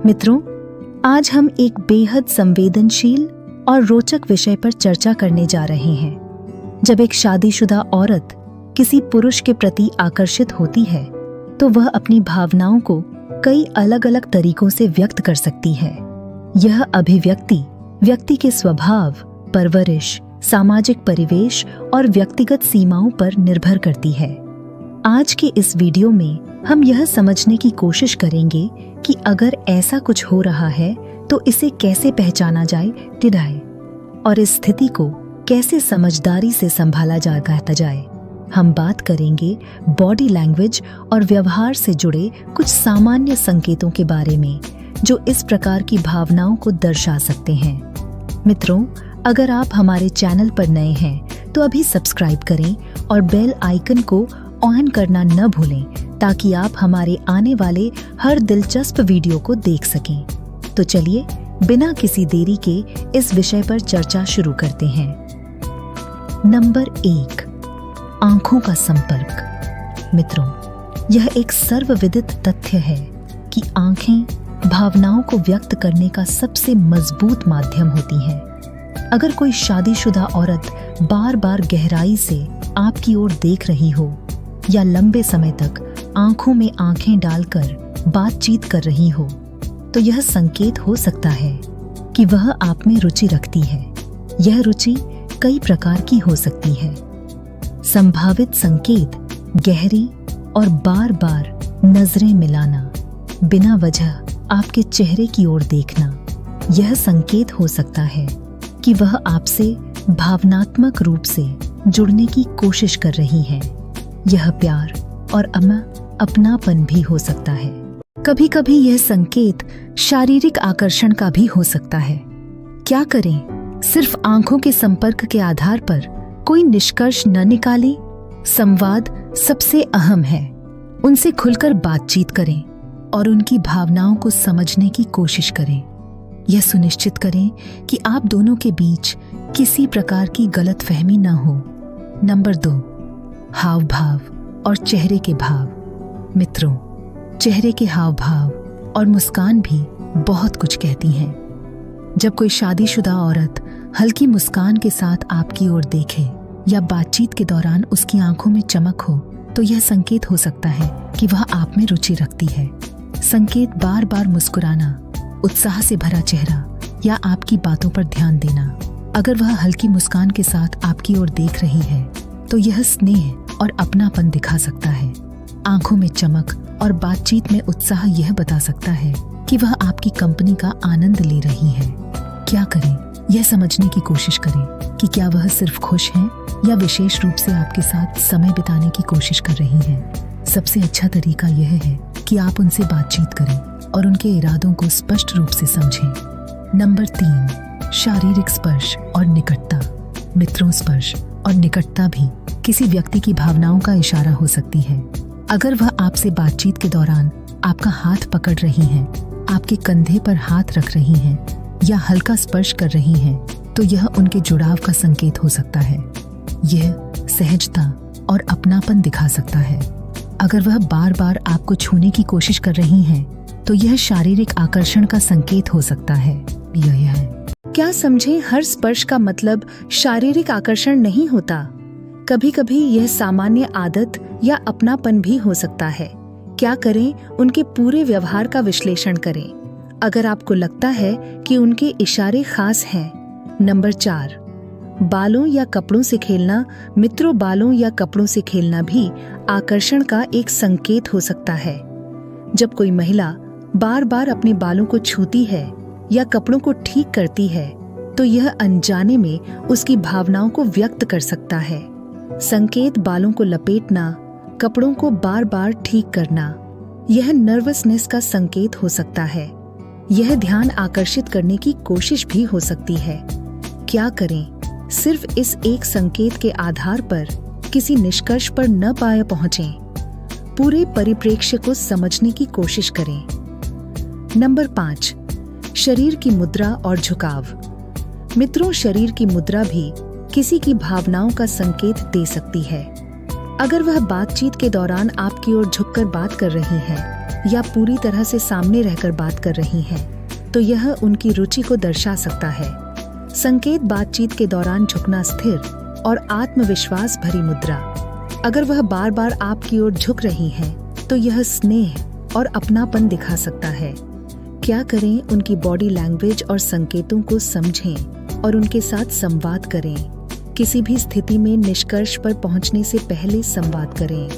मित्रों, आज हम एक बेहद संवेदनशील और रोचक विषय पर चर्चा करने जा रहे हैं। जब एक शादीशुदा औरत किसी पुरुष के प्रति आकर्षित होती है तो वह अपनी भावनाओं को कई अलग अलग तरीकों से व्यक्त कर सकती है। यह अभिव्यक्ति व्यक्ति के स्वभाव, परवरिश, सामाजिक परिवेश और व्यक्तिगत सीमाओं पर निर्भर करती है। आज के इस वीडियो में हम यह समझने की कोशिश करेंगे कि अगर ऐसा कुछ हो रहा है तो इसे कैसे पहचाना जाए और इस स्थिति को कैसे समझदारी से संभाला जाए। हम बात करेंगे बॉडी लैंग्वेज और व्यवहार से जुड़े कुछ सामान्य संकेतों के बारे में जो इस प्रकार की भावनाओं को दर्शा सकते हैं। मित्रों, अगर आप हमारे चैनल पर नए हैं तो अभी सब्सक्राइब करें और बेल आइकन को ऑन करना न भूलें ताकि आप हमारे आने वाले हर दिलचस्प वीडियो को देख सकें। तो चलिए बिना किसी देरी के इस विषय पर चर्चा शुरू करते हैं। नंबर 1, आंखों का संपर्क। मित्रों, यह एक सर्वविदित तथ्य है कि आंखें भावनाओं को व्यक्त करने का सबसे मजबूत माध्यम होती हैं। अगर कोई शादीशुदा औरत बार बार गहराई से आपकी ओर देख रही हो या लंबे समय तक आंखों में आंखें डालकर बातचीत कर रही हो तो यह संकेत हो सकता है कि वह आप में रुचि रखती है। यह रुचि कई प्रकार की हो सकती है। संभावित संकेत गहरी और बार बार नजरें मिलाना, बिना वजह आपके चेहरे की ओर देखना, यह संकेत हो सकता है कि वह आपसे भावनात्मक रूप से जुड़ने की कोशिश कर रही है। यह प्यार और अपनापन भी हो सकता है। कभी कभी यह संकेत शारीरिक आकर्षण का भी हो सकता है। क्या करें? सिर्फ आंखों के संपर्क के आधार पर कोई निष्कर्ष न निकालें। संवाद सबसे अहम है। उनसे खुलकर बातचीत करें और उनकी भावनाओं को समझने की कोशिश करें। यह सुनिश्चित करें कि आप दोनों के बीच किसी प्रकार की गलतफहमी न हो। नंबर 2, हाव भाव और चेहरे के भाव। मित्रों, चेहरे के हाव भाव और मुस्कान भी बहुत कुछ कहती हैं। जब कोई शादीशुदा औरत हल्की मुस्कान के साथ आपकी ओर देखे या बातचीत के दौरान उसकी आंखों में चमक हो तो यह संकेत हो सकता है कि वह आप में रुचि रखती है। संकेत बार बार मुस्कुराना, उत्साह से भरा चेहरा या आपकी बातों पर ध्यान देना। अगर वह हल्की मुस्कान के साथ आपकी ओर देख रही है तो यह स्नेह और अपनापन दिखा सकता है। आंखों में चमक और बातचीत में उत्साह यह बता सकता है कि वह आपकी कंपनी का आनंद ले रही है। क्या करें? यह समझने की कोशिश करें कि क्या वह सिर्फ खुश हैं या विशेष रूप से आपके साथ समय बिताने की कोशिश कर रही हैं। सबसे अच्छा तरीका यह है कि आप उनसे बातचीत करें और उनके इरादों को स्पष्ट रूप से समझें। नंबर 3, शारीरिक स्पर्श और निकटता। मित्रों, स्पर्श और निकटता भी किसी व्यक्ति की भावनाओं का इशारा हो सकती है। अगर वह आपसे बातचीत के दौरान आपका हाथ पकड़ रही हैं, आपके कंधे पर हाथ रख रही हैं या हल्का स्पर्श कर रही हैं, तो यह उनके जुड़ाव का संकेत हो सकता है। यह सहजता और अपनापन दिखा सकता है। अगर वह बार बार आपको छूने की कोशिश कर रही हैं, तो यह शारीरिक आकर्षण का संकेत हो सकता है। यह है। क्या समझें, हर स्पर्श का मतलब शारीरिक आकर्षण नहीं होता। कभी कभी यह सामान्य आदत या अपनापन भी हो सकता है। क्या करें? उनके पूरे व्यवहार का विश्लेषण करें। अगर आपको लगता है कि उनके इशारे खास हैं। नंबर 4, बालों या कपड़ों से खेलना। मित्रों, बालों या कपड़ों से खेलना भी आकर्षण का एक संकेत हो सकता है। जब कोई महिला बार बार अपने बालों को छूती है या कपड़ों को ठीक करती है तो यह अनजाने में उसकी भावनाओं को व्यक्त कर सकता है। संकेत बालों को लपेटना, कपड़ों को बार बार ठीक करना, यह नर्वसनेस का संकेत हो सकता है। यह ध्यान आकर्षित करने की कोशिश भी हो सकती है। क्या करें? सिर्फ इस एक संकेत के आधार पर किसी निष्कर्ष पर न पहुंचें। पूरे परिप्रेक्ष्य को समझने की कोशिश करें। नंबर 5, शरीर की मुद्रा और झुकाव। मित्रों, शरीर की मुद्रा भी किसी की भावनाओं का संकेत दे सकती है। अगर वह बातचीत के दौरान आपकी ओर झुककर बात कर रही है या पूरी तरह से सामने रहकर बात कर रही हैं, तो यह उनकी रुचि को दर्शा सकता है। संकेत बातचीत के दौरान झुकना स्थिर और आत्मविश्वास भरी मुद्रा। अगर वह बार बार आपकी ओर झुक रही हैं, तो यह स्नेह और अपनापन दिखा सकता है। क्या करें? उनकी बॉडी लैंग्वेज और संकेतों को समझें और उनके साथ संवाद करें। किसी भी स्थिति में निष्कर्ष पर पहुंचने से पहले संवाद करें।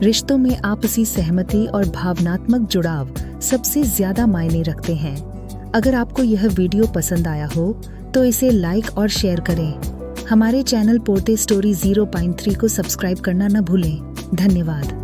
रिश्तों में आपसी सहमति और भावनात्मक जुड़ाव सबसे ज्यादा मायने रखते हैं। अगर आपको यह वीडियो पसंद आया हो तो इसे लाइक और शेयर करें। हमारे चैनल पोर्ते स्टोरी 0.3 को सब्सक्राइब करना न भूलें। धन्यवाद।